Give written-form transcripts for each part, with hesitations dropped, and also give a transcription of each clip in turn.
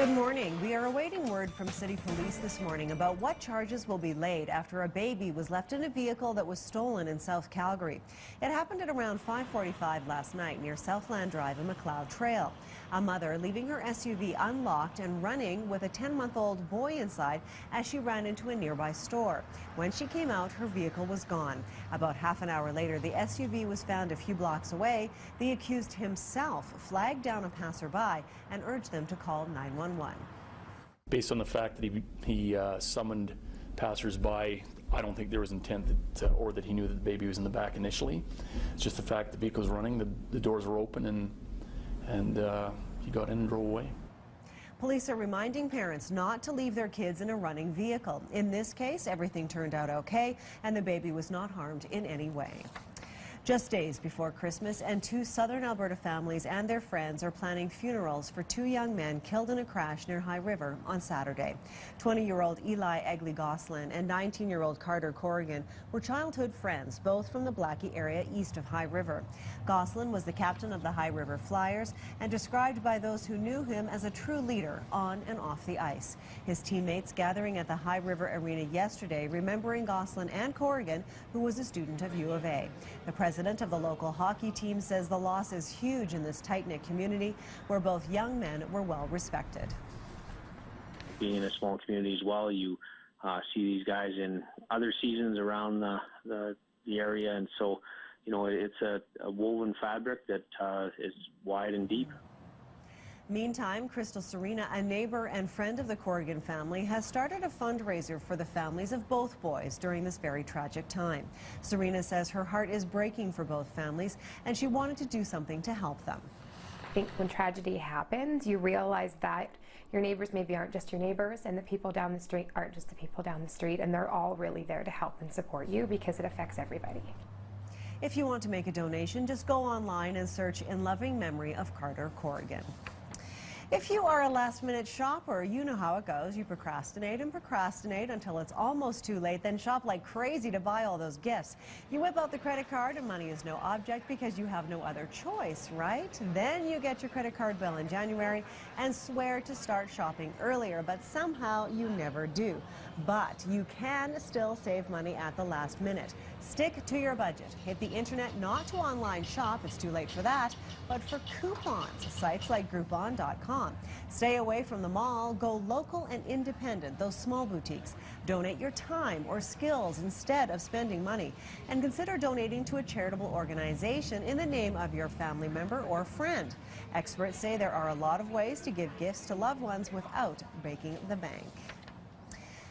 Good morning. We are awaiting word from City Police this morning about what charges will be laid after a baby was left in a vehicle that was stolen in South Calgary. It happened at around 5:45 last night near Southland Drive and McLeod Trail. A mother leaving her SUV unlocked and running with a 10-month-old boy inside as she ran into a nearby store. When she came out, her vehicle was gone. About half an hour later, the SUV was found a few blocks away. The accused himself flagged down a passerby and urged them to call 911. Based on the fact that he summoned passersby, I don't think there was intent or that he knew that the baby was in the back initially. It's just the fact the vehicle was running, the doors were open, and he got in and drove away. Police are reminding parents not to leave their kids in a running vehicle. In this case, everything turned out okay, and the baby was not harmed in any way. Just days before Christmas, and two southern Alberta families and their friends are planning funerals for two young men killed in a crash near High River on Saturday. 20-year-old Eli Egley-Goslin and 19-year-old Carter Corrigan were childhood friends, both from the Blackie area east of High River. Goslin was the captain of the High River Flyers and described by those who knew him as a true leader on and off the ice. His teammates gathering at the High River Arena yesterday, remembering Goslin and Corrigan, who was a student of U of A. The president of the local hockey team says the loss is huge in this tight-knit community where both young men were well respected. Being in a small community as well, you see these guys in other seasons around the area, and so you know it's a woven fabric that is wide and deep. Meantime, Crystal Serena, a neighbor and friend of the Corrigan family, has started a fundraiser for the families of both boys during this very tragic time. Serena says her heart is breaking for both families, and she wanted to do something to help them. I think when tragedy happens, you realize that your neighbors maybe aren't just your neighbors, and the people down the street aren't just the people down the street, and they're all really there to help and support you because it affects everybody. If you want to make a donation, just go online and search "In Loving Memory of Carter Corrigan." If you are a last-minute shopper, you know how it goes. You procrastinate and procrastinate until it's almost too late, then shop like crazy to buy all those gifts. You whip out the credit card and money is no object because you have no other choice, right? Then you get your credit card bill in January and swear to start shopping earlier, but somehow you never do. But you can still save money at the last minute. Stick to your budget. Hit the internet, not to online shop, it's too late for that, but for coupons, sites like Groupon.com. Stay away from the mall, go local and independent, those small boutiques. Donate your time or skills instead of spending money. And consider donating to a charitable organization in the name of your family member or friend. Experts say there are a lot of ways to give gifts to loved ones without breaking the bank.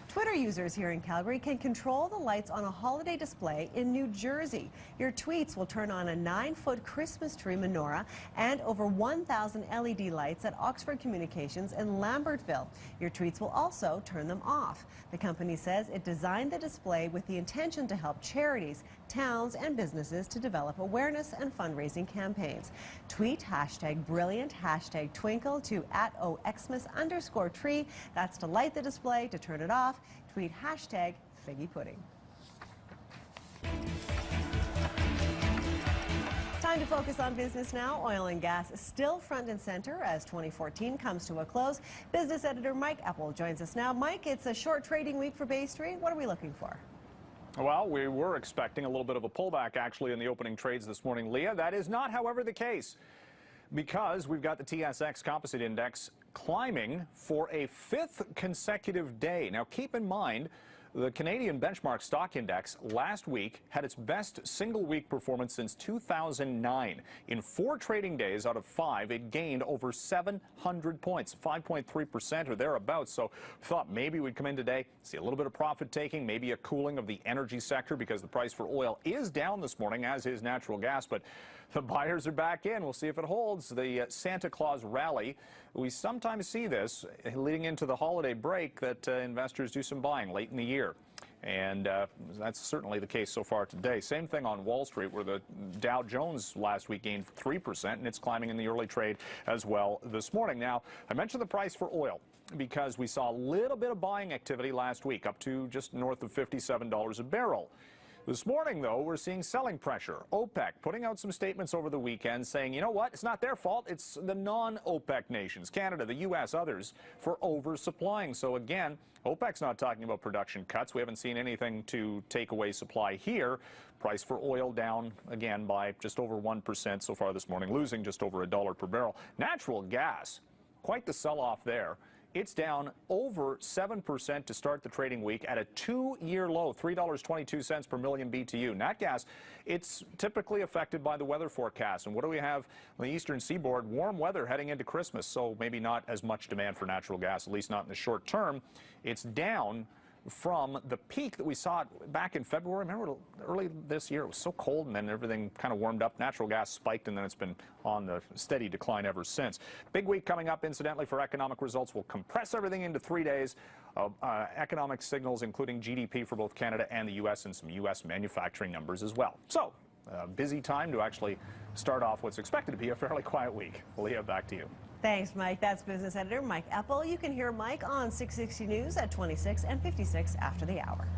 Twitter users here in Calgary can control the lights on a holiday display in New Jersey. Your tweets will turn on a 9-foot Christmas tree menorah and over 1,000 LED lights at Oxford Communications in Lambertville. Your tweets will also turn them off. The company says it designed the display with the intention to help charities, towns, and businesses to develop awareness and fundraising campaigns. Tweet #brilliant, #twinkle to @oxmas_tree. That's to light the display. To turn it off, tweet #figgy-pudding. Time to focus on business now. Oil and gas still front and center as 2014 comes to a close. Business editor Mike Eppel joins us now. Mike, it's a short trading week for Bay Street. What are we looking for? Well, we were expecting a little bit of a pullback actually in the opening trades this morning, Leah. That is not, however, the case, because we've got the TSX Composite Index climbing for a 5th consecutive day. Now, keep in mind, the Canadian Benchmark Stock Index last week had its best single-week performance since 2009. In 4 trading days out of 5, it gained over 700 points, 5.3% or thereabouts. So we thought maybe we'd come in today, see a little bit of profit-taking, maybe a cooling of the energy sector because the price for oil is down this morning, as is natural gas. But the buyers are back in. We'll see if it holds. The Santa Claus rally, we sometimes see this leading into the holiday break that investors do some buying late in the year. And that's certainly the case so far today. Same thing on Wall Street, where the Dow Jones last week gained 3%, and it's climbing in the early trade as well this morning. Now, I mentioned the price for oil because we saw a little bit of buying activity last week, up to just north of $57 a barrel. This morning, though, we're seeing selling pressure. OPEC putting out some statements over the weekend saying, you know what, it's not their fault, it's the non-OPEC nations, Canada, the U.S., others, for oversupplying. So again, OPEC's not talking about production cuts. We haven't seen anything to take away supply here. Price for oil down again by just over 1% so far this morning, losing just over $1 per barrel. Natural gas, quite the sell-off there. It's down over 7% to start the trading week at a 2-year low, $3.22 per million BTU. Nat gas, it's typically affected by the weather forecast. And what do we have on the eastern seaboard? Warm weather heading into Christmas, so maybe not as much demand for natural gas, at least not in the short term. It's down from the peak that we saw back in February. Remember early this year, it was so cold and then everything kind of warmed up. Natural gas spiked and then it's been on the steady decline ever since. Big week coming up, incidentally, for economic results. We'll compress everything into 3 days of economic signals, including GDP for both Canada and the U.S. and some U.S. manufacturing numbers as well. So, busy time to actually start off what's expected to be a fairly quiet week. Leah, back to you. Thanks, Mike. That's business editor Mike Eppel. You can hear Mike on 660 News at 26 and 56 after the hour.